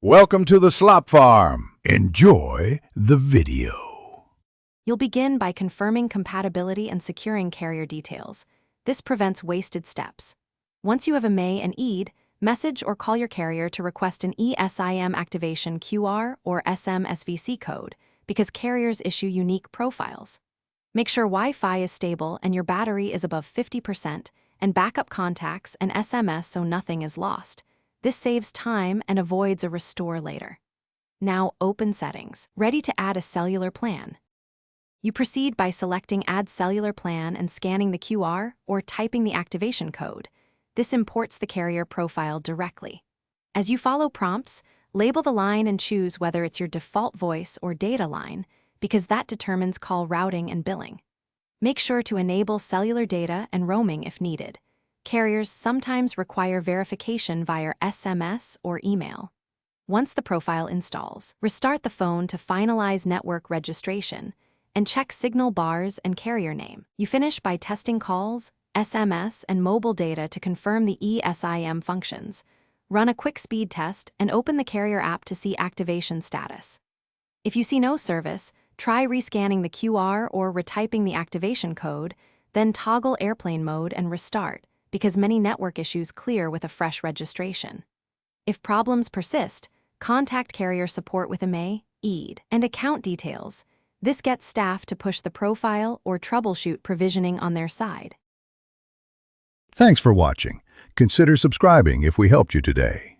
Welcome to the Slop Farm. Enjoy the video. You'll begin by confirming compatibility and securing carrier details. This prevents wasted steps. Once you have a ME and EID, message or call your carrier to request an ESIM activation QR or SM-SVC code because carriers issue unique profiles. Make sure Wi-Fi is stable and your battery is above 50% and backup contacts and SMS so nothing is lost. This saves time and avoids a restore later. Now open Settings. Ready to add a cellular plan. You proceed by selecting Add Cellular Plan and scanning the QR or typing the activation code. This imports the carrier profile directly. As you follow prompts, label the line and choose whether it's your default voice or data line, because that determines call routing and billing. Make sure to enable cellular data and roaming if needed. Carriers sometimes require verification via SMS or email. Once the profile installs, restart the phone to finalize network registration and check signal bars and carrier name. You finish by testing calls, SMS, and mobile data to confirm the ESIM functions. Run a quick speed test and open the carrier app to see activation status. If you see no service, try rescanning the QR or retyping the activation code, then toggle airplane mode and restart, because many network issues clear with a fresh registration. If problems persist, contact carrier support with a ME, EID, and account details. This gets staff to push the profile or troubleshoot provisioning on their side. Thanks for watching. Consider subscribing if we helped you today.